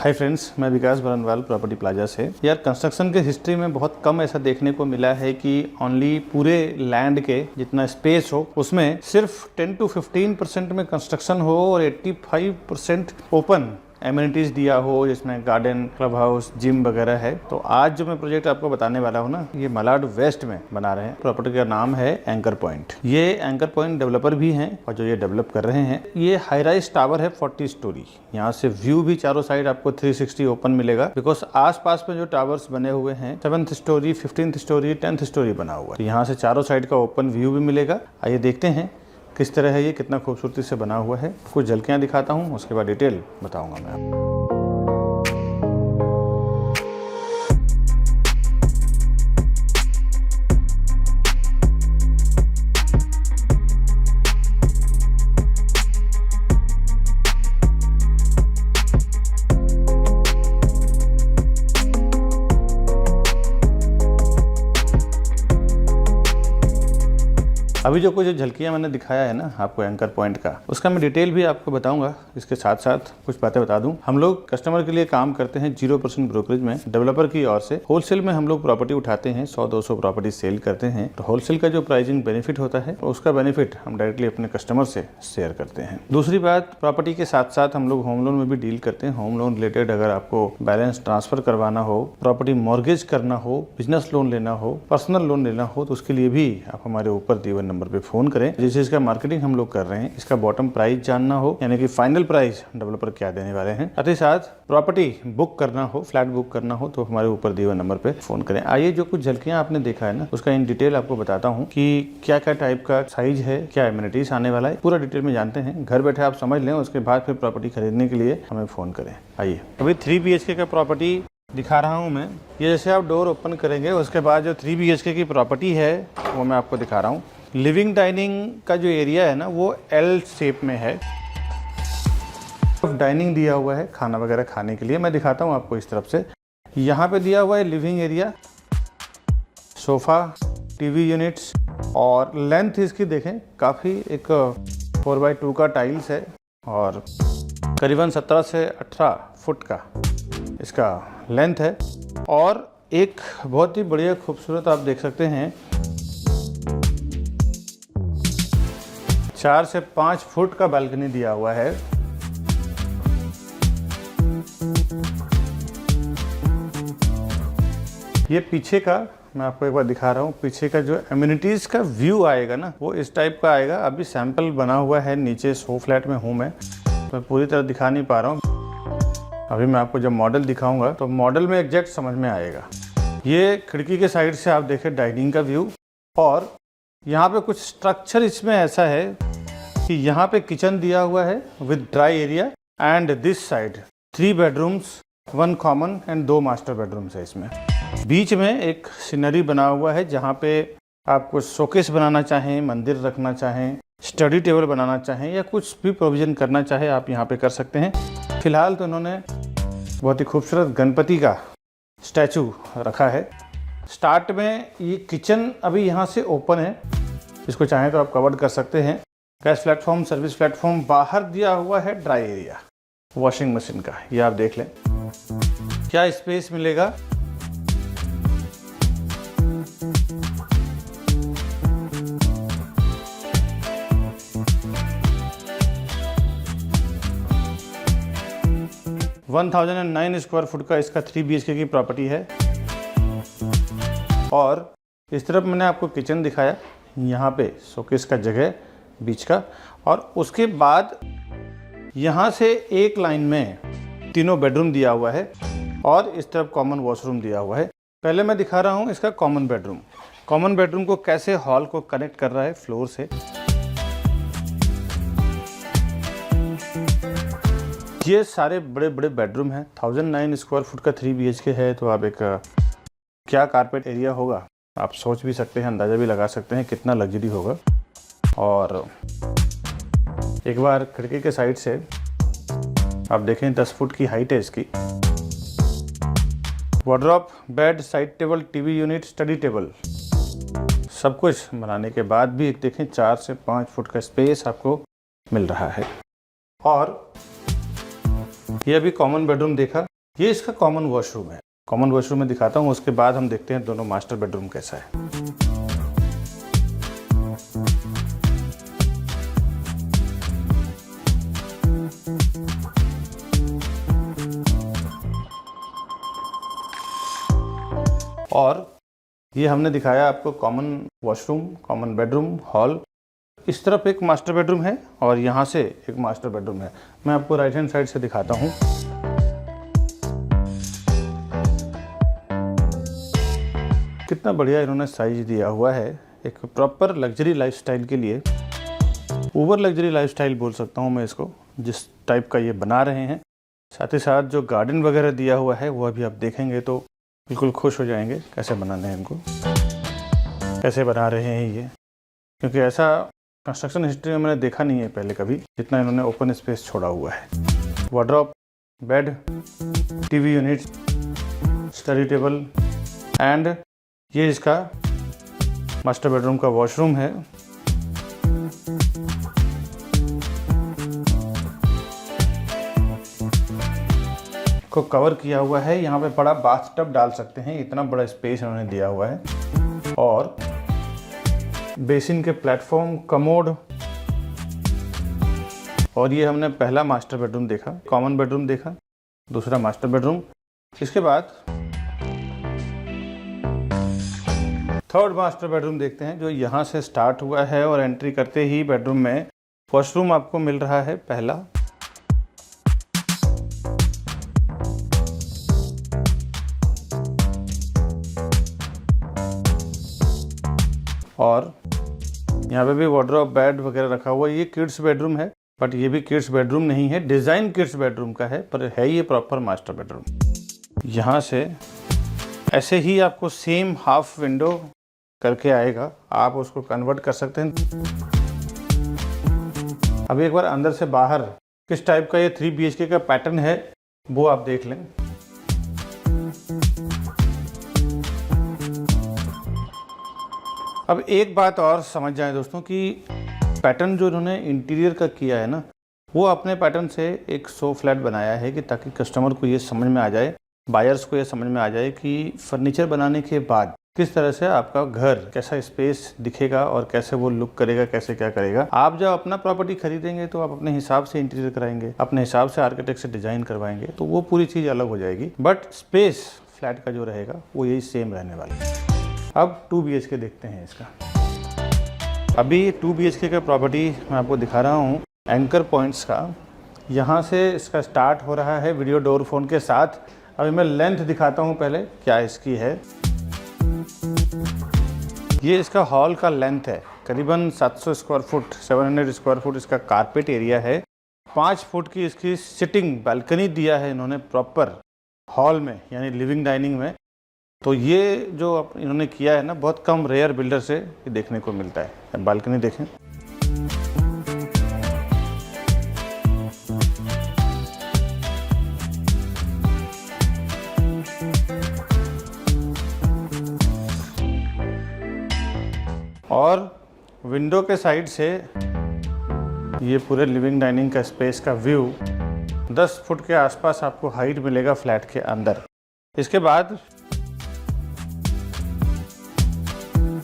Hi friends, मैं विकास Barnwal property plaza से। यार कंस्ट्रक्शन के हिस्ट्री में बहुत कम ऐसा देखने को मिला है कि ओनली पूरे लैंड के जितना स्पेस हो उसमें सिर्फ 10 to 15% में कंस्ट्रक्शन हो और 85% ओपन एमिनिटीज दिया हो, जिसमें गार्डन, क्लब हाउस, जिम वगैरह है। तो आज जो मैं प्रोजेक्ट आपको बताने वाला हूँ ना, ये मलाड वेस्ट में बना रहे हैं। प्रॉपर्टी का नाम है एंकर पॉइंट। ये एंकर पॉइंट डेवलपर भी हैं और जो ये डेवलप कर रहे हैं, ये हाई राइज टावर है 40 स्टोरी। यहाँ से व्यू भी चारों साइड आपको 360 ओपन मिलेगा, बिकॉज आसपास में जो टावर्स बने हुए हैं 7th story, 15th story, 10th story बना हुआ है। यहाँ से चारों साइड का ओपन व्यू भी मिलेगा। आइए देखते हैं किस तरह है, ये कितना खूबसूरती से बना हुआ है। कुछ झलकियाँ दिखाता हूँ, उसके बाद डिटेल बताऊँगा मैं आपको। अभी जो कुछ झलकियाँ मैंने दिखाया है ना आपको एंकर पॉइंट का, उसका मैं डिटेल भी आपको बताऊंगा। इसके साथ साथ कुछ बातें बता दूं। हम लोग कस्टमर के लिए काम करते हैं 0% ब्रोकरेज में। डेवलपर की ओर से होलसेल में हम लोग प्रॉपर्टी उठाते हैं, 100-200 प्रॉपर्टी सेल करते हैं। तो होलसेल का जो प्राइसिंग बेनिफिट होता है, उसका बेनिफिट हम डायरेक्टली अपने कस्टमर से शेयर करते हैं। दूसरी बात, प्रॉपर्टी के साथ साथ हम लोग होम लोन में भी डील करते हैं। होम लोन रिलेटेड अगर आपको बैलेंस ट्रांसफर करवाना हो, प्रॉपर्टी मॉर्गेज करना हो, बिजनेस लोन लेना हो, पर्सनल लोन लेना हो, तो उसके लिए भी आप हमारे ऊपर दिए हुए नंबर पे फोन करें। जिस चीज का मार्केटिंग हम लोग कर रहे हैं, इसका बॉटम प्राइस जानना हो, यानी कि फाइनल प्राइस डेवलपर क्या देने वाले हैं, साथ ही साथ प्रॉपर्टी बुक करना हो, फ्लैट बुक करना हो, तो हमारे ऊपर दिए हुए नंबर पे फोन करें। आइए जो कुछ झलकियां आपने देखा है ना, उसका इन डिटेल आपको बताता हूँ कि क्या क्या टाइप का साइज है, क्या एमिनिटीज आने वाला है, पूरा डिटेल में जानते हैं। घर बैठे आप समझ लें, उसके बाद फिर प्रॉपर्टी खरीदने के लिए हमें फोन करें। आइए, अभी 3 BHK का प्रॉपर्टी दिखा रहा हूँ मैं। ये जैसे आप डोर ओपन करेंगे, उसके बाद जो 3 BHK की प्रॉपर्टी है वो मैं आपको दिखा रहा हूँ। लिविंग डाइनिंग का जो एरिया है ना, वो L शेप में है। डाइनिंग दिया हुआ है खाना वगैरह खाने के लिए। मैं दिखाता हूँ आपको इस तरफ से। यहाँ पे दिया हुआ है living area, sofa, TV units, और लेंथ इसकी देखें, काफ़ी एक 4x2 का टाइल्स है और करीबन 17 से 18 फुट का इसका लेंथ है। और एक बहुत ही बढ़िया खूबसूरत आप देख सकते हैं 4 से 5 फुट का बालकनी दिया हुआ है। ये पीछे का मैं आपको एक बार दिखा रहा हूँ। पीछे का जो एमिनिटीज का व्यू आएगा ना, वो इस टाइप का आएगा। अभी सैंपल बना हुआ है, नीचे 100 फ्लैट में हूँ मैं पूरी तरह दिखा नहीं पा रहा हूँ। अभी मैं आपको जब मॉडल दिखाऊंगा तो मॉडल में एग्जैक्ट समझ में आएगा। ये खिड़की के साइड से आप देखें डाइनिंग का व्यू, और यहाँ पे कुछ स्ट्रक्चर इसमें ऐसा है कि यहाँ पे किचन दिया हुआ है with dry area, and this side 3 bedrooms, 1 common and 2 master bedrooms है इसमें। बीच में एक सीनरी बना हुआ है, जहाँ पे आप कुछ शोकेस बनाना चाहें, मंदिर रखना चाहें, स्टडी टेबल बनाना चाहें, या कुछ भी प्रोविजन करना चाहे आप यहाँ पे कर सकते हैं। फिलहाल तो इन्होंने बहुत ही खूबसूरत गणपति का स्टैचू रखा है। स्टार्ट में ये किचन अभी यहाँ से ओपन है, इसको चाहें तो आप कवर कर सकते हैं। गैस प्लेटफॉर्म, सर्विस प्लेटफॉर्म, बाहर दिया हुआ है ड्राई एरिया वॉशिंग मशीन का। ये आप देख लें क्या स्पेस मिलेगा। वन 1009 स्क्वायर फुट का इसका 3 BHK की प्रॉपर्टी है। और इस तरफ मैंने आपको किचन दिखाया, यहाँ पे शोकेस का जगह बीच का, और उसके बाद यहाँ से एक लाइन में 3 बेडरूम दिया हुआ है, और इस तरफ कॉमन वॉशरूम दिया हुआ है। पहले मैं दिखा रहा हूँ इसका कॉमन बेडरूम। कॉमन बेडरूम को कैसे हॉल को कनेक्ट कर रहा है फ्लोर से। ये सारे बड़े बड़े बेडरूम हैं। 1009 स्क्वायर फुट का 3 BHK है, तो आप एक क्या कारपेट एरिया होगा आप सोच भी सकते हैं, अंदाज़ा भी लगा सकते हैं कितना लग्जरी होगा। और एक बार खिड़की के साइड से आप देखें, 10 फुट की हाइट है इसकी। Wardrobe, bed, side table, TV unit, study table, सब कुछ बनाने के बाद भी देखें 4 से 5 फुट का स्पेस आपको मिल रहा है। और ये अभी कॉमन बेडरूम देखा, ये इसका कॉमन वॉशरूम है। कॉमन वॉशरूम में दिखाता हूँ, उसके बाद हम देखते हैं दोनों मास्टर बेडरूम कैसा है। और ये हमने दिखाया आपको common washroom, common bedroom, hall. इस तरफ एक मास्टर बेडरूम है और यहाँ से एक मास्टर बेडरूम है। मैं आपको राइट हैंड साइड से दिखाता हूँ। कितना बढ़िया इन्होंने साइज दिया हुआ है, एक प्रॉपर लग्जरी लाइफस्टाइल के लिए। ओवर लग्जरी लाइफस्टाइल बोल सकता हूँ मैं इसको, जिस टाइप का ये बना रहे हैं। साथ ही साथ जो गार्डन वगैरह दिया हुआ है वो अभी आप देखेंगे तो बिल्कुल खुश हो जाएंगे कैसे बनाने हैं इनको, कैसे बना रहे हैं ये, क्योंकि ऐसा कंस्ट्रक्शन हिस्ट्री में मैंने देखा नहीं है पहले कभी, जितना इन्होंने ओपन स्पेस छोड़ा हुआ है। Wardrobe, bed, TV unit, study table and ये इसका मास्टर बेडरूम का वॉशरूम है। को कवर किया हुआ है। यहाँ पे बड़ा बाथटब डाल सकते हैं, इतना बड़ा स्पेस इन्होंने दिया हुआ है। और बेसिन के प्लेटफॉर्म, कमोड। और ये हमने पहला मास्टर बेडरूम देखा, कॉमन बेडरूम देखा, दूसरा मास्टर बेडरूम। इसके बाद थर्ड मास्टर बेडरूम देखते हैं, जो यहाँ से स्टार्ट हुआ है और एंट्री करते ही बेडरूम में वॉशरूम आपको मिल रहा है पहला। और यहाँ पे भी वार्डरोब, बेड वगैरह रखा हुआ है। ये किड्स बेडरूम है, बट ये भी किड्स बेडरूम नहीं है, डिज़ाइन किड्स बेडरूम का है, पर है ये प्रॉपर मास्टर बेडरूम। यहाँ से ऐसे ही आपको सेम हाफ विंडो करके आएगा, आप उसको कन्वर्ट कर सकते हैं। अभी एक बार अंदर से बाहर किस टाइप का ये 3 BHK का पैटर्न है वो आप देख लें। अब एक बात और समझ जाए दोस्तों कि पैटर्न जो इन्होंने इंटीरियर का किया है ना, वो अपने पैटर्न से एक सो फ्लैट बनाया है कि ताकि कस्टमर को ये समझ में आ जाए, बायर्स को ये समझ में आ जाए कि फर्नीचर बनाने के बाद किस तरह से आपका घर, कैसा स्पेस दिखेगा और कैसे वो लुक करेगा, कैसे क्या करेगा। आप जब अपना प्रॉपर्टी खरीदेंगे तो आप अपने हिसाब से इंटीरियर कराएंगे, अपने हिसाब से आर्किटेक्ट से डिजाइन करवाएंगे, तो वो पूरी चीज़ अलग हो जाएगी। बट स्पेस फ्लैट का जो रहेगा वो यही सेम रहने वाला है। अब 2 BHK देखते हैं इसका। अभी 2 BHK का प्रॉपर्टी मैं आपको दिखा रहा हूँ एंकर पॉइंट्स का। यहाँ से इसका स्टार्ट हो रहा है वीडियो डोर फोन के साथ। अभी मैं लेंथ दिखाता हूँ पहले क्या इसकी है। ये इसका हॉल का लेंथ है, करीबन 700 स्क्वायर फुट, 700 स्क्वायर फुट इसका कारपेट एरिया है। 5 फुट की इसकी सिटिंग बालकनी दिया है इन्होंने प्रॉपर हॉल में, यानी लिविंग डाइनिंग में। तो ये जो इन्होंने किया है ना, बहुत कम रेयर बिल्डर से ये देखने को मिलता है। बालकनी देखें, और विंडो के साइड से ये पूरे लिविंग डाइनिंग का स्पेस का व्यू 10 फुट के आसपास आपको हाइट मिलेगा फ्लैट के अंदर। इसके बाद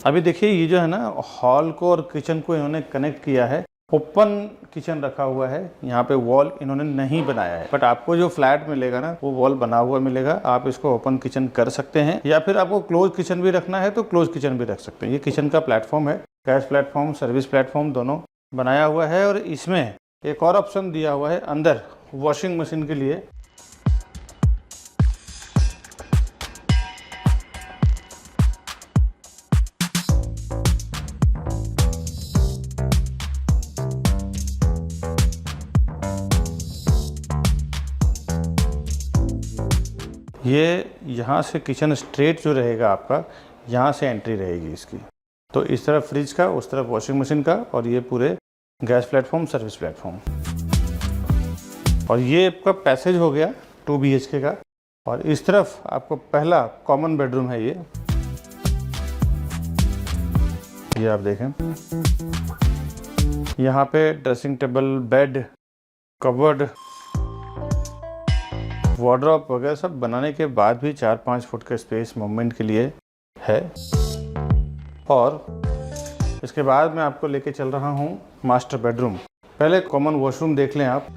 अभी देखिए ये जो है ना, हॉल को और किचन को इन्होंने कनेक्ट किया है। ओपन किचन रखा हुआ है, यहाँ पे वॉल इन्होंने नहीं बनाया है, बट आपको जो फ्लैट मिलेगा ना वो वॉल बना हुआ मिलेगा। आप इसको ओपन किचन कर सकते हैं, या फिर आपको क्लोज किचन भी रखना है तो क्लोज किचन भी रख सकते हैं। ये किचन का प्लेटफॉर्म है, गैस प्लेटफॉर्म, सर्विस प्लेटफॉर्म दोनों बनाया हुआ है। और इसमें एक और ऑप्शन दिया हुआ है अंदर वॉशिंग मशीन के लिए। ये यहाँ से किचन स्ट्रेट जो रहेगा आपका, यहाँ से एंट्री रहेगी इसकी। तो इस तरफ फ्रिज का, उस तरफ वॉशिंग मशीन का, और ये पूरे गैस प्लेटफॉर्म, सर्विस प्लेटफॉर्म। और ये आपका पैसेज हो गया 2 BHK का। और इस तरफ आपको पहला कॉमन बेडरूम है ये आप देखें। यहाँ पे dressing table, bed, cupboard, wardrobe वगैरह सब बनाने के बाद भी 4-5 फुट का स्पेस मूवमेंट के लिए है। और इसके बाद मैं आपको लेके चल रहा हूँ मास्टर बेडरूम। पहले कॉमन वॉशरूम देख लें आप।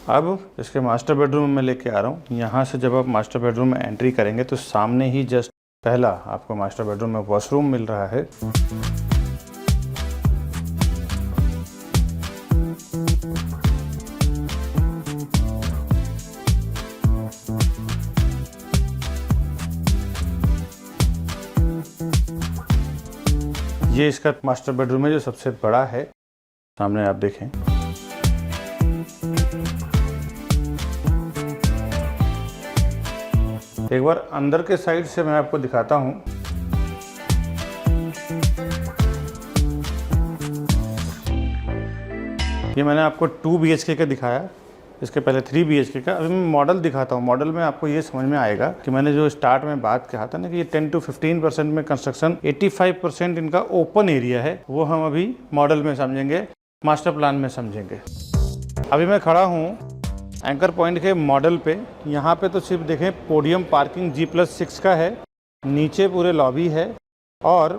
अब इसके मास्टर बेडरूम में लेके आ रहा हूँ। यहाँ से जब आप मास्टर बेडरूम में एंट्री करेंगे तो सामने ही जस्ट पहला आपको मास्टर बेडरूम में वॉशरूम मिल रहा है। ये इसका मास्टर बेडरूम है जो सबसे बड़ा है। सामने आप देखें। एक बार अंदर के साइड से मैं आपको दिखाता हूँ। ये मैंने आपको 2 BHK का दिखाया, इसके पहले 3 BHK का। अभी मैं मॉडल दिखाता हूँ। मॉडल में आपको ये समझ में आएगा कि मैंने जो स्टार्ट में बात कहा था ना कि ये 10 to 15% में कंस्ट्रक्शन, 85% इनका ओपन एरिया है, वो हम अभी मॉडल में समझेंगे, मास्टर प्लान में समझेंगे। अभी मैं खड़ा हूँ एंकर पॉइंट के मॉडल पे। यहाँ पे तो सिर्फ देखें पोडियम पार्किंग G+6 का है, नीचे पूरे लॉबी है और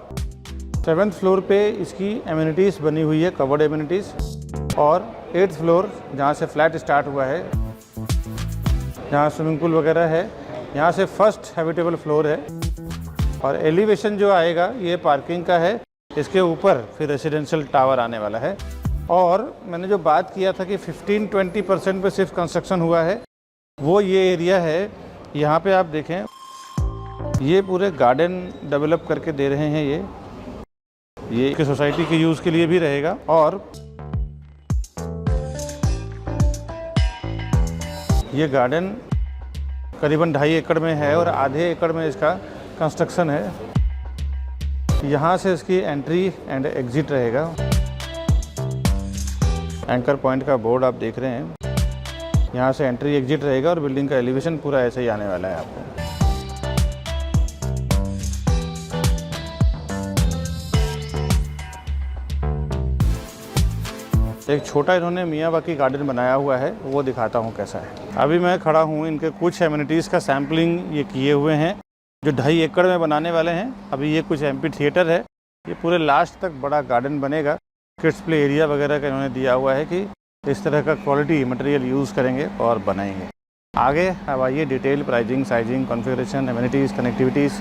7th फ्लोर पे इसकी एमिनिटीज़ बनी हुई है, कवर्ड एमिनिटीज़। और 8th फ्लोर जहाँ से फ्लैट स्टार्ट हुआ है, जहाँ स्विमिंग पूल वगैरह है, यहाँ से फर्स्ट हैबिटेबल फ्लोर है। और एलिवेशन जो आएगा ये पार्किंग का है, इसके ऊपर फिर रेजिडेंशियल टावर आने वाला है। और मैंने जो बात किया था कि 15-20% पे सिर्फ कंस्ट्रक्शन हुआ है, वो ये एरिया है। यहाँ पे आप देखें ये पूरे गार्डन डेवलप करके दे रहे हैं। ये सोसाइटी के यूज़ के लिए भी रहेगा। और ये गार्डन करीबन 2.5 एकड़ में है और आधे एकड़ में इसका कंस्ट्रक्शन है। यहाँ से इसकी एंट्री एंड एग्जिट रहेगा। एंकर पॉइंट का बोर्ड आप देख रहे हैं, यहाँ से एंट्री एग्जिट रहेगा और बिल्डिंग का एलिवेशन पूरा ऐसे ही आने वाला है आपको। एक छोटा इन्होंने मियावाकी गार्डन बनाया हुआ है, वो दिखाता हूँ कैसा है। अभी मैं खड़ा हूँ, इनके कुछ एमिनिटीज़ का सैम्पलिंग ये किए हुए हैं जो 2.5 एकड़ में बनाने वाले हैं। अभी ये कुछ एम्पी थिएटर है, ये पूरे लास्ट तक बड़ा गार्डन बनेगा। किड्स प्ले एरिया वगैरह का इन्होंने दिया हुआ है कि इस तरह का क्वालिटी मटेरियल यूज़ करेंगे और बनाएंगे। आगे अब आइए detail pricing, sizing, configuration, amenities, connectivities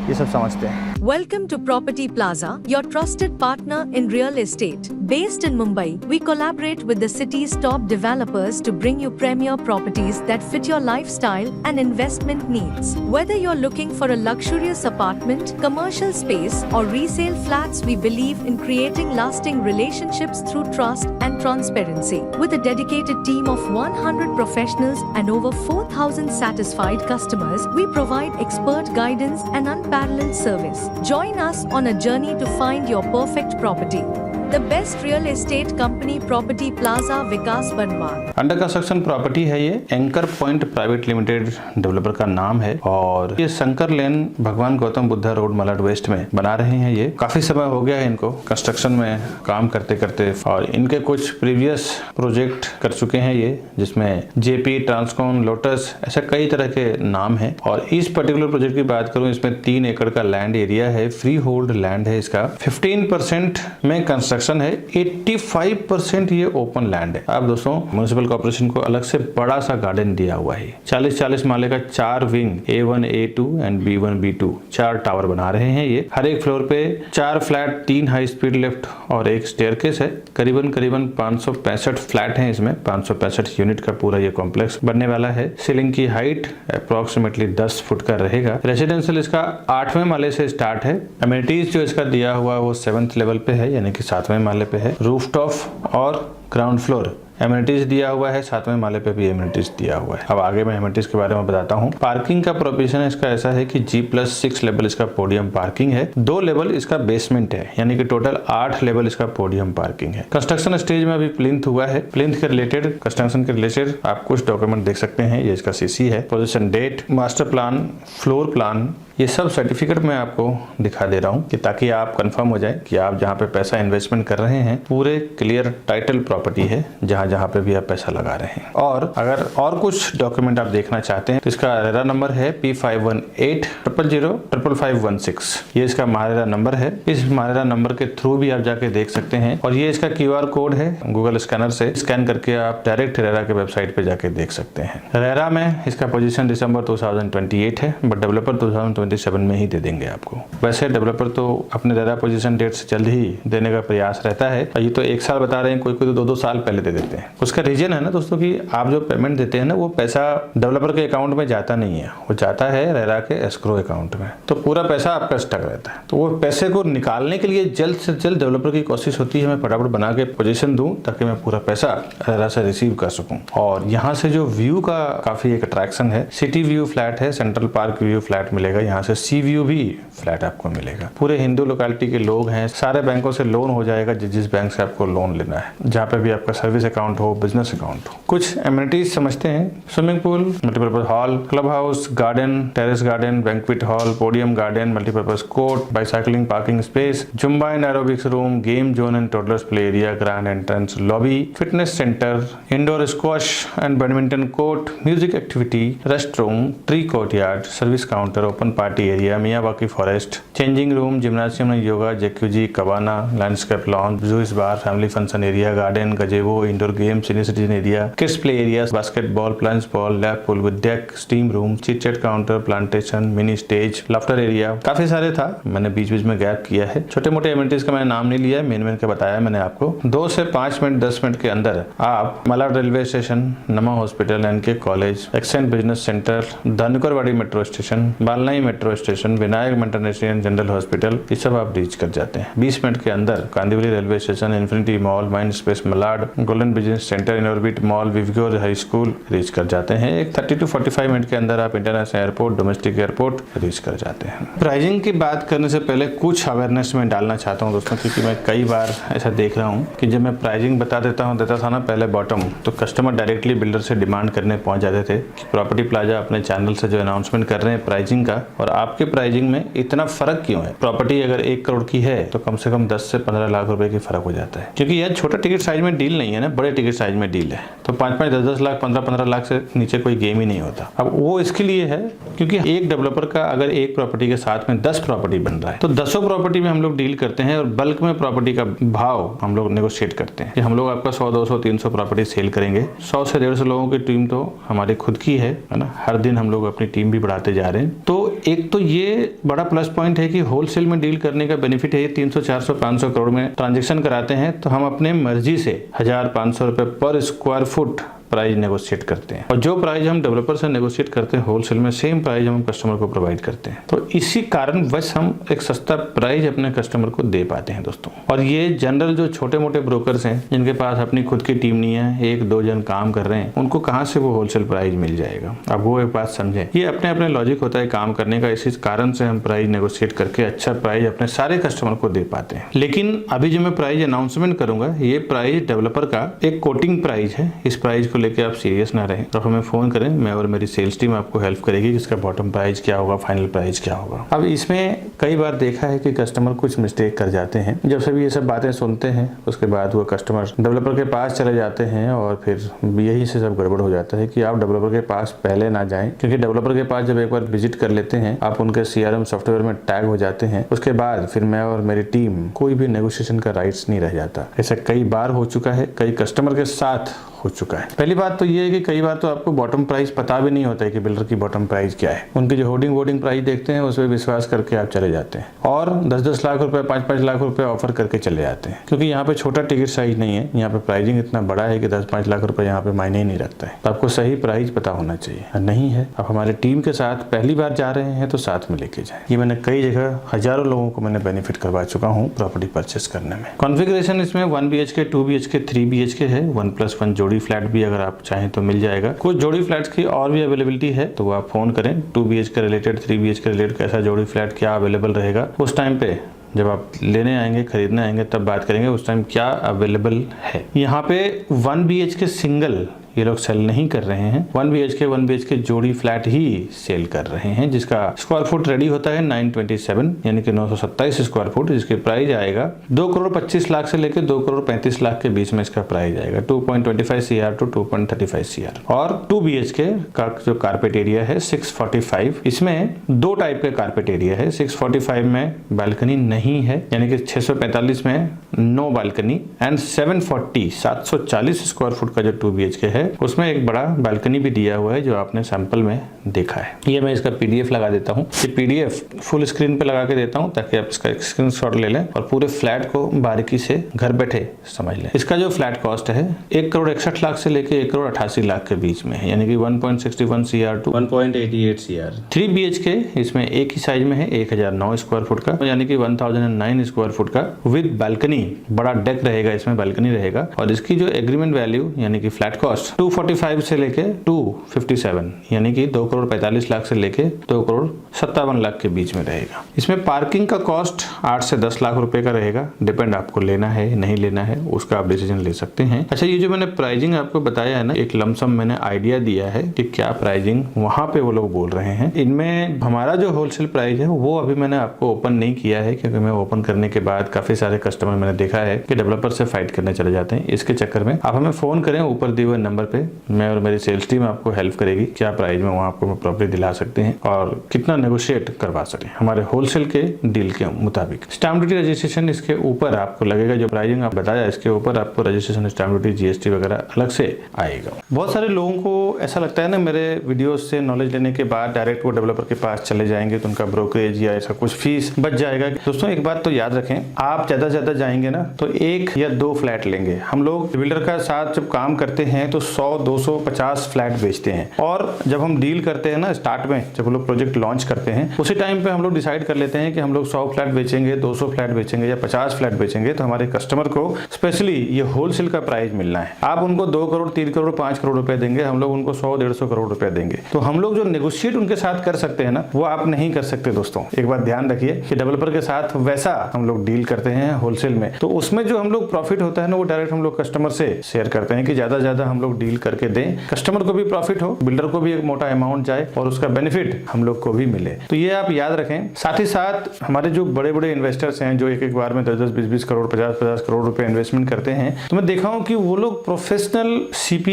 ये सब समझते हैं। Welcome to Property Plaza, your trusted partner in real estate. Based in Mumbai, we collaborate with the city's top developers to bring you premier properties that fit your lifestyle and investment needs. Whether you're looking for a luxurious apartment, commercial space, or resale flats, we believe in creating lasting relationships through trust and transparency. With a dedicated team of 100 professionals and over 4,000 satisfied customers, we provide expert guidance and unparalleled service. Join us on a journey to find your perfect property. The best real estate company, Property Plaza, Vikas बनवान। Under construction property है ये। Anchor point private limited developer का नाम है और ये शंकर लेन, भगवान Gautam Buddha road, Malad waste में बना रहे हैं। ये काफी समय हो गया है इनको कंस्ट्रक्शन में काम करते करते और इनके कुछ प्रीवियस प्रोजेक्ट कर चुके हैं ये, जिसमें जेपी, ट्रांसकॉन, लोटस, ऐसे कई तरह के नाम है। और इस पर्टिकुलर प्रोजेक्ट की बात करूं, इसमें 3 एकड़ का लैंड एरिया है, फ्री होल्ड लैंड है इसका। 15% में कंस्ट्रक्शन है, 85% ये ओपन लैंड है। अब दोस्तों म्युनिसिपल कॉर्पोरेशन को अलग से बड़ा सा गार्डन दिया हुआ है। 40-40 माले का 4 wing, A1, A2 and B1, B2, 4 tower बना रहे हैं ये। हर एक फ्लोर पे 4 फ्लैट, 3 हाई स्पीड लिफ्ट और एक स्टेयरकेस है। करीबन 565 फ्लैट हैं इसमें। 565 यूनिट का पूरा ये कॉम्प्लेक्स बनने वाला है। सीलिंग की हाइट अप्रोक्सीमेटली 10 फुट का रहेगा। रेसिडेंशियल इसका 8वें माले से स्टार्ट है। एमिनिटीज जो इसका दिया हुआ वो 7th लेवल पे है, यानी कि 7वें माले पे है। रूफटॉप और ग्राउंड फ्लोर एमिनिटीज दिया हुआ है, 7वें माले पे भी एमिनिटीज दिया हुआ है। अब आगे मैं एमिनिटीज के बारे में बताता हूँ। पार्किंग का प्रोविजन इसका ऐसा है कि G+6 लेवल इसका पोडियम पार्किंग है, 2 लेवल इसका बेसमेंट है, यानी कि टोटल 8 लेवल इसका पोडियम पार्किंग है। कंस्ट्रक्शन स्टेज में अभी प्लिंथ हुआ है। प्लिंथ के रिलेटेड, कंस्ट्रक्शन के रिलेटेड आप कुछ डॉक्यूमेंट देख सकते हैं। ये इसका सीसी है, possession date, master plan, floor plan, ये सब सर्टिफिकेट मैं आपको दिखा दे रहा हूँ कि ताकि आप कंफर्म हो जाए कि आप जहाँ पे पैसा इन्वेस्टमेंट कर रहे हैं पूरे क्लियर टाइटल प्रॉपर्टी है जहाँ जहाँ पे भी आप पैसा लगा रहे हैं। और अगर और कुछ डॉक्यूमेंट आप देखना चाहते हैं तो इसका रेरा नंबर है P5180005516। ये इसका महारेरा नंबर है। इस महारेरा नंबर के थ्रू भी आप जाके देख सकते हैं। और ये इसका QR कोड है, गूगल स्कैनर से स्कैन करके आप डायरेक्ट रेरा के वेबसाइट पे जाके देख सकते हैं। रेरा में इसका पोजीशन दिसंबर 2028 है, बट डेवलपर 2027 में ही दे देंगे आपको। वैसे डेवलपर तो अपने रेरा पोजीशन डेट से जल्द ही देने का प्रयास रहता है। ये तो 1 साल बता रहे हैं, कोई कोई तो 2-2 साल पहले दे देते हैं। उसका रीजन है ना दोस्तों कि आप जो पेमेंट देते हैं ना, वो पैसा डेवलपर के अकाउंट में जाता नहीं है, वो जाता है रेरा के एस्क्रो अकाउंट में। तो पूरा पैसा आपका स्टक रहता है। तो वो पैसे को निकालने के लिए जल्द से जल्द डेवलपर की कोशिश होती है मैं फटाफट बना के पोजीशन दूं ताकि मैं पूरा पैसा रेरा से रिसीव कर सकूं। और यहाँ से जो व्यू का काफी एक अट्रैक्शन है, सिटी व्यू फ्लैट है, सेंट्रल पार्क व्यू फ्लैट मिलेगा, यहाँ से सी व्यू भी फ्लैट आपको मिलेगा। पूरे हिंदू लोकेलिटी के लोग हैं, सारे बैंकों से लोन हो जाएगा जिस बैंक से आपको लोन लेना है, जहाँ पे भी आपका सर्विस अकाउंट हो, बिजनेस अकाउंट हो। कुछ एमिनिटीज समझते हैं। Swimming pool, multipurpose hall, club house, garden, terrace garden, banquet hall, podium garden, multipurpose court, bicycling parking space, Zumba and aerobics room, game zone and toddlers play area, grand entrance lobby, fitness centre, indoor squash and badminton court, music activity, rest room, tree courtyard, service counter, open party area, Miyawaki forest, changing room, gymnasium and yoga, जैक्यूजी, cabana, landscape lawns, juice bar, family function area, garden, gazebo, indoor game, senior citizen area, kids play area, basketball, plunge pool, lap pool with deck, steam room, chit chat counter, plantation, mini stage, laughter area, काफी सारे था। मैंने बीच बीच में gap किया है। छोटे मोटे amenities का मैंने नाम नहीं लिया है, मेन का बताया मैंने आपको। 2 से 5 मिनट 10 मिनट के अंदर आप मलाड रेलवे स्टेशन, नमा hospital, NK college, Accent business centre, Dhanukarwadi metro station, बालनाई metro station, Vinayak international general hospital, ये सब आप रीच कर जाते हैं 20 मिनट के अंदर। Kandivali railway station, Infinity mall, Mindspace Malad, golden business centre, Inorbit mall, विवगोर हाई स्कूल रीच कर जाते हैं। एक 30 to 45 मिनट के अंदर आप international airport, domestic airport reach कर जाते हैं। प्राइसिंग की बात करने से पहले कुछ अवेयरनेस में डालना चाहता हूँ दोस्तों, क्योंकि मैं कई बार ऐसा देख रहा हूँ कि जब मैं प्राइसिंग बता देता था ना पहले बॉटम, तो कस्टमर डायरेक्टली बिल्डर से डिमांड करने पहुंच जाते थे कि प्रॉपर्टी प्लाजा अपने चैनल से जो अनाउंसमेंट कर रहे हैं प्राइसिंग का, और आपके प्राइसिंग में इतना फर्क क्यों है। प्रॉपर्टी अगर 1 करोड़ की है तो कम से कम 10 से 15 लाख रुपए की फर्क हो जाता है, क्योंकि यह छोटा टिकट साइज में डील नहीं है ना, बड़े टिकट साइज में डील है। तो 5-5, 10-10 लाख, 15-15 लाख से नीचे कोई गेम ही नहीं होता। अब वो इसके लिए है क्योंकि एक डेवलपर का अगर एक प्रॉपर्टी के साथ में 10 प्रॉपर्टी बन रहा है तो 10 प्रॉपर्टी में हम लोग डील करते हैं और बल्क में प्रॉपर्टी का भाव हम लोग नेगोशिएट करते हैं कि हम लोग आपका 100, 200, 300 प्रॉपर्टी सेल करेंगे। 100 से 150 लोगों की टीम तो हमारी खुद की है ना, हर दिन हम लोग अपनी टीम भी बढ़ाते जा रहे हैं। तो एक तो ये बड़ा प्लस पॉइंट है कि होलसेल में डील करने का बेनिफिट है। 300, 400, 500 करोड़ में ट्रांजेक्शन कराते हैं तो हम अपने मर्जी से 1000-500 रुपए पर स्क्वायर फुट प्राइस नेगोशिएट करते हैं, और जो प्राइस हम डेवलपर से नेगोशिएट करते हैं होलसेल में, सेम प्राइस हम कस्टमर को प्रोवाइड करते हैं। तो इसी कारण बस हम एक सस्ता प्राइस अपने कस्टमर को दे पाते हैं दोस्तों। और ये जनरल जो छोटे मोटे ब्रोकर्स हैं जिनके पास अपनी खुद की टीम नहीं है, 1-2 जन काम कर रहे हैं, उनको कहाँ से वो होलसेल प्राइस मिल जाएगा। अब वो एक बात समझे, ये अपने अपने लॉजिक होता है काम करने का। इसी कारण से हम प्राइस नेगोशिएट करके अच्छा प्राइस अपने सारे कस्टमर को दे पाते हैं। लेकिन अभी जो मैं प्राइस अनाउंसमेंट करूंगा, ये प्राइस डेवलपर का एक कोटिंग प्राइस है। इस प्राइस को लेकर आप सीरियस ना रहें, तो हमें फोन करें, मैं और मेरी सेल्स टीम आपको हेल्प करेगी कि इसका बॉटम प्राइस क्या होगा, फाइनल प्राइस क्या होगा। अब इसमें कई बार देखा है कि कस्टमर कुछ मिस्टेक कर जाते हैं। जब से भी ये सब बातें सुनते हैं उसके बाद वो कस्टमर डेवलपर के पास चले जाते हैं और फिर यही से सब गड़बड़ हो जाता है कि आप डेवलपर के पास पहले ना जाएं, क्योंकि डेवलपर के पास जब एक बार विजिट कर लेते हैं, आप उनके CRM सॉफ्टवेयर में टैग हो जाते हैं, उसके बाद फिर मैं और मेरी टीम कोई भी नेगोशिएशन का राइट्स नहीं रह जाता। ऐसा कई बार हो चुका है, कई कस्टमर के साथ हो चुका है। पहली बात तो ये है कि कई बार तो आपको बॉटम प्राइस पता भी नहीं होता है कि बिल्डर की बॉटम प्राइस क्या है। उनके जो होर्डिंग प्राइस देखते हैं उस पर विश्वास करके आप चले जाते हैं और 10-10 लाख रुपए 5-5 लाख रुपए ऑफर करके चले जाते हैं, क्योंकि यहाँ पे छोटा टिकट साइज नहीं है, यहाँ पे प्राइसिंग इतना बड़ा है कि 10-5 लाख रुपए यहाँ पे मायने ही नहीं रखता है। तो आपको सही प्राइस पता होना चाहिए। नहीं है, आप हमारे टीम के साथ पहली बार जा रहे हैं तो साथ में लेके जाएं। ये मैंने कई जगह हजारों लोगों को मैंने बेनिफिट करवा चुका हूँ प्रॉपर्टी परचेस करने में। कॉन्फ़िगरेशन इसमें 1 BHK 2 BHK 3 BHK है। 1+1 जोड़ी फ्लैट भी अगर आप चाहें तो मिल जाएगा। कुछ जोड़ी फ्लैट्स की और भी अवेलेबिलिटी है, तो आप फोन करें। 2 BHK रिलेटेड 3 BHK रिलेटेड कैसा जोड़ी फ्लैट क्या अवेलेबल रहेगा, उस टाइम पे जब आप लेने आएंगे, खरीदने आएंगे, तब बात करेंगे उस टाइम क्या अवेलेबल है। यहाँ पे 1 BHK सिंगल ये लोग सेल नहीं कर रहे हैं, 1 BHK जोड़ी फ्लैट ही सेल कर रहे हैं, जिसका स्क्वायर फुट रेडी होता है 927 यानी कि 927 स्क्वायर फुट, जिसके प्राइस आएगा 2 करोड़ 25 लाख से लेकर 2 करोड़ 35 लाख के बीच में इसका प्राइस आएगा, 2.25 CR टू 2.35 CR। और 2 BHK का जो कारपेट एरिया है 645, इसमें 2 टाइप के कारपेट एरिया है। 645 में बालकनी नहीं है, यानी कि 645 में no balcony, and 740 square foot का जो 2 BHK है उसमें एक बड़ा बालकनी भी दिया हुआ है, जो आपने सैंपल में देखा है। ये मैं इसका PDF लगा देता हूँ। ये PDF फुल स्क्रीन पे लगा के देता हूँ ताकि आप इसका स्क्रीनशॉट ले लें और पूरे फ्लैट को बारीकी से घर बैठे समझ लें। इसका जो फ्लैट कॉस्ट है 1 करोड़ 61 लाख से लेके 1 करोड़ 88 लाख के बीच में है, यानी कि 1.61 CR टू 1.88 CR। 3 BHK इसमें एक ही साइज में है, 1009 स्क्वायर फुट का, यानी कि 1009 स्क्वायर फुट का विद बालकनी, बड़ा डेक रहेगा, इसमें बालकनी रहेगा। और इसकी जो एग्रीमेंट वैल्यू यानी कि फ्लैट कॉस्ट 245 से लेके 257 यानी कि 2 करोड़ 45 लाख से लेके 2 करोड़ 57 लाख के बीच में रहेगा। इसमें पार्किंग का कॉस्ट 8 से 10 लाख रुपए का रहेगा, डिपेंड आपको लेना है नहीं लेना है, उसका आप डिसीजन ले सकते हैं। अच्छा, ये जो मैंने प्राइसिंग आपको बताया है ना, एक लमसम मैंने आइडिया दिया है कि क्या प्राइसिंग वहां पे वो लोग बोल रहे हैं। इनमें हमारा जो होलसेल प्राइस है वो अभी मैंने आपको ओपन नहीं किया है, क्योंकि मैं ओपन करने के बाद काफी सारे कस्टमर मैंने देखा है कि डेवलपर से फाइट करने चले जाते हैं। इसके चक्कर में आप हमें फोन करें ऊपर दिए हुए नंबर पे, मैं और मेरी सेल्स टीम आपको हेल्प करेगी क्या प्राइस में वहां आपको प्रॉपर्टी दिला सकते हैं और कितना नेगोशिएट करवा सकते हैं हमारे होलसेल के डील के मुताबिक। स्टैम्प ड्यूटी रजिस्ट्रेशन इसके ऊपर आपको लगेगा, जो प्राइसिंग आप बताया इसके ऊपर आपको रजिस्ट्रेशन, स्टैम्प ड्यूटी, GST वगैरह अलग से आएगा। बहुत सारे लोगों को ऐसा लगता है ना, मेरे वीडियो से नॉलेज लेने के बाद डायरेक्ट वो डेवलपर के पास चले जाएंगे तो उनका ब्रोकरेज या ऐसा कुछ फीस बच जाएगा। दोस्तों एक बात तो याद रखें, आप ज्यादा से ज्यादा जाएंगे ना तो 1 या 2 फ्लैट लेंगे। हम लोग बिल्डर का साथ जब काम करते हैं तो 100, 200, 50 फ्लैट बेचते हैं, और जब हम डील करते हैं ना स्टार्ट में, जब हम लोग प्रोजेक्ट लॉन्च करते हैं उसी टाइम पे हम लोग डिसाइड कर लेते हैं कि हम लोग 100 फ्लैट बेचेंगे, 200 फ्लैट बेचेंगे या 50 फ्लैट बेचेंगे, तो हमारे कस्टमर को स्पेशली ये होलसेल का प्राइस मिलना है। आप उनको 2 करोड़ 3 करोड़ 5 करोड़ रुपए देंगे, हम लोग उनको 100-150 करोड़ रुपए देंगे। तो हम लोग जो नेगोशिएट उनके साथ कर सकते हैं ना, वो आप नहीं कर सकते। दोस्तों एक बात ध्यान रखिए कि डेवलपर के साथ वैसा हम लोग डील करते हैं होलसेल में, तो उसमें जो हम लोग प्रॉफिट होता है ना, वो डायरेक्ट हम लोग कस्टमर से शेयर करते हैं कि ज्यादा ज्यादा हम लोग डील करके दें, कस्टमर को भी प्रॉफिट हो, बिल्डर को भी एक मोटा अमाउंट जाए और उसका बेनिफिट हम लोग को भी मिले। तो ये आप याद रखें। साथ ही साथ हमारे जो बड़े बड़े इन्वेस्टर्स हैं जो एक बार में 10-10, 20-20 करोड़, 50-50 करोड़ रुपए इन्वेस्टमेंट करते हैं, तो मैं देखा हूं कि वो लोग प्रोफेशनल CP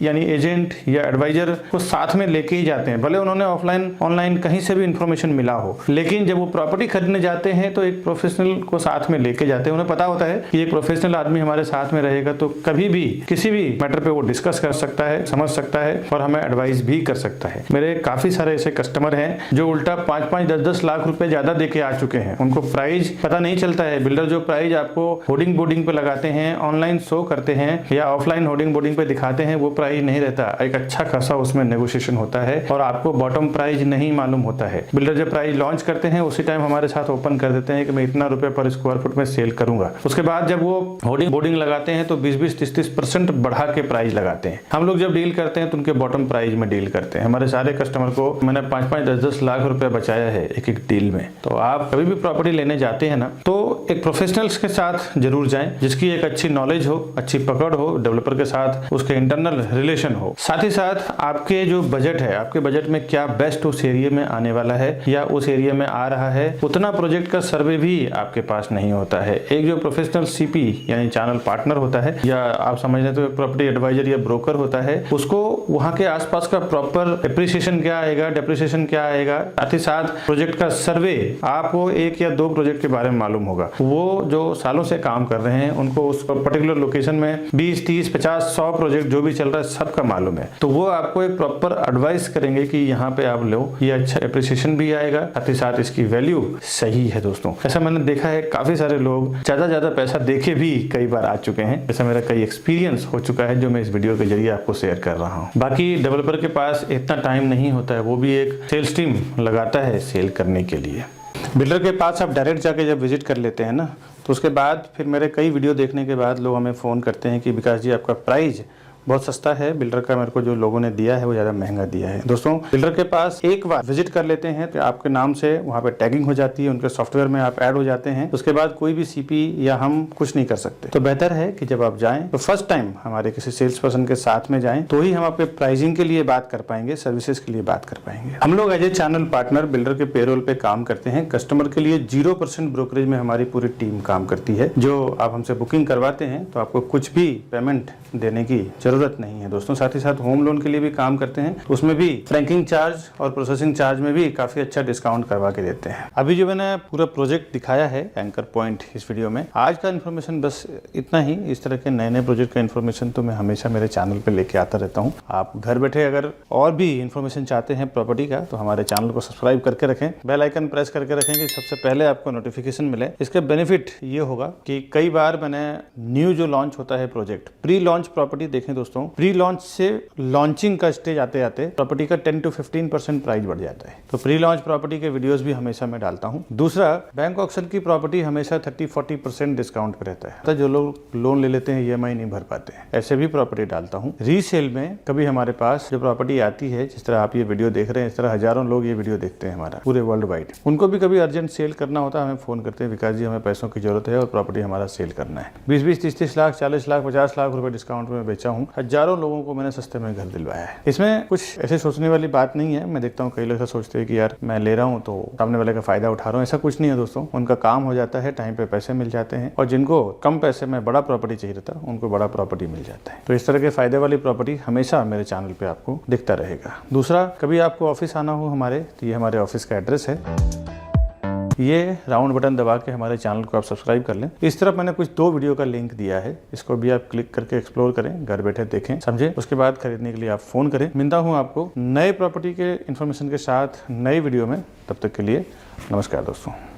यानी एजेंट या एडवाइजर को साथ में लेके ही जाते हैं। भले उन्होंने ऑफलाइन ऑनलाइन कहीं से भी इंफॉर्मेशन मिला हो, लेकिन जब वो प्रॉपर्टी खरीदने जाते हैं तो एक प्रोफेशनल को साथ में लेके जाते हैं। उन्हें पता होता है कि एक प्रोफेशनल आदमी हमारे साथ में रहेगा तो कभी भी किसी भी मैटर पे वो डिस्कस कर सकता है, समझ सकता है और हमें एडवाइस भी कर सकता है। मेरे काफी सारे ऐसे कस्टमर हैं जो उल्टा 5-5, 10-10 लाख रुपए ज्यादा देके आ चुके हैं। उनको प्राइस पता नहीं चलता है। बिल्डर जो प्राइस आपको होर्डिंग बोर्डिंग पे लगाते हैं, ऑनलाइन शो करते हैं या ऑफलाइन होर्डिंग बोर्डिंग पे दिखाते हैं, वो प्राइस नहीं रहता। एक अच्छा खासा उसमें नेगोशिएशन होता है और आपको बॉटम प्राइस नहीं मालूम होता है। बिल्डर जब प्राइस लॉन्च करते हैं उसी टाइम हमारे साथ ओपन कर देते हैं कि मैं इतना रुपए पर स्क्वायर फुट में सेल करूंगा। उसके बाद जब वो होर्डिंग बोर्डिंग लगाते हैं तो 20-20, 30-30% बढ़ा के प्राइस लगाते हैं। हम लोग जब डील करते हैं तो उनके बॉटम प्राइस में डील करते हैं। हमारे सारे कस्टमर को मैंने 5-5, 10-10 लाख रुपए बचाया है एक डील में। तो आप कभी भी प्रॉपर्टी लेने जाते हैं ना, तो एक प्रोफेशनल्स के साथ जरूर जाएं, जिसकी एक अच्छी नॉलेज हो, अच्छी पकड़ हो, डेवलपर के साथ उसके इंटरनल रिलेशन हो। साथ ही साथ आपके जो बजट है, आपके बजट में क्या बेस्ट उस एरिया में आने वाला है या उस एरिया में आ रहा है, उतना प्रोजेक्ट का सर्वे भी आपके पास नहीं होता है। एक जो प्रोफेशनल CP यानी चैनल पार्टनर होता है, या आप समझ लें तो प्रॉपर्टी एडवाइजर या ब्रोकर होता है उसको वहाँ के आसपास का प्रॉपर एप्रिसिएशन क्या आएगा, डेप्रिसिएशन क्या आएगा, साथ ही साथ प्रोजेक्ट का सर्वे, आपको 1 या 2 प्रोजेक्ट के बारे में मालूम होगा। वो जो सालों से काम कर रहे हैं उनको उस पर्टिकुलर लोकेशन में 20, 30, 50, 100 प्रोजेक्ट जो भी चल रहा है सबका मालूम है, तो वो आपको एक प्रॉपर एडवाइस करेंगे कि यहाँ पे आप लो, ये अच्छा एप्रिसिएशन भी आएगा, साथ ही साथ इसकी वैल्यू सही है। दोस्तों ऐसा मैंने देखा है, काफी सारे लोग ज्यादा पैसा देके भी कई बार आ चुके हैं। ऐसा मेरा कई एक्सपीरियंस हो चुका है जो मैं इस वीडियो के जरिए आपको शेयर कर रहा हूँ। बाकी डेवलपर के पास इतना टाइम नहीं होता है, वो भी एक सेल्स टीम लगाता है सेल करने के लिए। बिल्डर के पास आप डायरेक्ट जाके जब विजिट कर लेते हैं ना, तो उसके बाद फिर मेरे कई वीडियो देखने के बाद लोग हमें फ़ोन करते हैं कि विकास जी आपका प्राइस बहुत सस्ता है, बिल्डर का मेरे को जो लोगों ने दिया है वो ज़्यादा महंगा दिया है। दोस्तों बिल्डर के पास एक बार विजिट कर लेते हैं तो आपके नाम से वहाँ पे टैगिंग हो जाती है, उनके सॉफ्टवेयर में आप ऐड हो जाते हैं, उसके बाद कोई भी सीपी या हम कुछ नहीं कर सकते। तो बेहतर है कि जब आप जाएं तो फर्स्ट टाइम हमारे किसी सेल्स पर्सन के साथ में जाएं, तो ही हम आपके प्राइसिंग के लिए बात कर पाएंगे, सर्विसेज के लिए बात कर पाएंगे। हम लोग as a channel partner builder के पेरोल पे काम करते हैं। कस्टमर के लिए 0% ब्रोकरेज में हमारी पूरी टीम काम करती है। जो आप हमसे बुकिंग करवाते हैं तो आपको कुछ भी पेमेंट देने की जरूरत नहीं है। दोस्तों साथ ही साथ होम लोन के लिए भी काम करते हैं, उसमें भी फ्रैंकिंग चार्ज और प्रोसेसिंग चार्ज में भी काफी अच्छा डिस्काउंट करवा के देते हैं। अभी जो मैंने पूरा प्रोजेक्ट दिखाया है एंकर पॉइंट इस वीडियो में, आज का इन्फॉर्मेशन बस इतना ही। इस तरह के नए प्रोजेक्ट का इन्फॉर्मेशन तो मैं हमेशा मेरे चैनल पे लेके आता रहता हूँ। आप घर बैठे अगर और भी इन्फॉर्मेशन चाहते हैं प्रॉपर्टी का तो हमारे चैनल को सब्सक्राइब करके रखें, बेल आइकन प्रेस करके रखें कि सबसे पहले आपको नोटिफिकेशन मिले। इसके बेनिफिट ये होगा कि कई बार मैंने न्यू जो लॉन्च होता है प्रोजेक्ट, प्री लॉन्च प्रॉपर्टी देखें दोस्तों, प्री लॉन्च से लॉन्चिंग का स्टेज आते आते प्रॉपर्टी का 10 to 15% प्राइस बढ़ जाता है। तो प्री लॉन्च प्रॉपर्टी के वीडियोस भी हमेशा मैं डालता हूं। दूसरा, बैंक ऑक्शन की प्रॉपर्टी हमेशा 30-40% डिस्काउंट पे रहता है, तो जो लोग लोन ले लेते हैं EMI नहीं भर पाते हैं, ऐसे भी प्रॉपर्टी डालता हूं। रीसेल में कभी हमारे पास जो प्रॉपर्टी आती है, जिस तरह आप ये वीडियो देख रहे हैं, इस तरह हजारों लोग ये वीडियो देखते हैं हमारा पूरे वर्ल्ड वाइड, उनको भी कभी अर्जेंट सेल करना होता है, हमें फोन करते हैं विकास जी हमें पैसों की जरूरत है और प्रॉपर्टी हमारा सेल करना है। 20-20, 30-30 लाख, 40 लाख, 50 लाख रुपए डिस्काउंट में बेचा हूँ। हजारों लोगों को मैंने सस्ते में घर दिलवाया है। इसमें कुछ ऐसे सोचने वाली बात नहीं है। मैं देखता हूँ कई लोग ऐसा सोचते हैं कि यार मैं ले रहा हूँ तो सामने वाले का फायदा उठा रहा हूँ। ऐसा कुछ नहीं है दोस्तों, उनका काम हो जाता है, टाइम पे पैसे मिल जाते हैं, और जिनको कम पैसे में बड़ा प्रॉपर्टी चाहिए था उनको बड़ा प्रॉपर्टी मिल जाता है। तो इस तरह के फायदे वाली प्रॉपर्टी हमेशा मेरे चैनल पे आपको दिखता रहेगा। दूसरा, कभी आपको ऑफिस आना हो हमारे, तो ये हमारे ऑफिस का एड्रेस है। ये राउंड बटन दबा के हमारे चैनल को आप सब्सक्राइब कर लें। इस तरफ मैंने कुछ 2 वीडियो का लिंक दिया है, इसको भी आप क्लिक करके एक्सप्लोर करें, घर बैठे देखें, समझे, उसके बाद खरीदने के लिए आप फोन करें। मिलता हूँ आपको नए प्रॉपर्टी के इन्फॉर्मेशन के साथ नई वीडियो में, तब तक के लिए नमस्कार दोस्तों।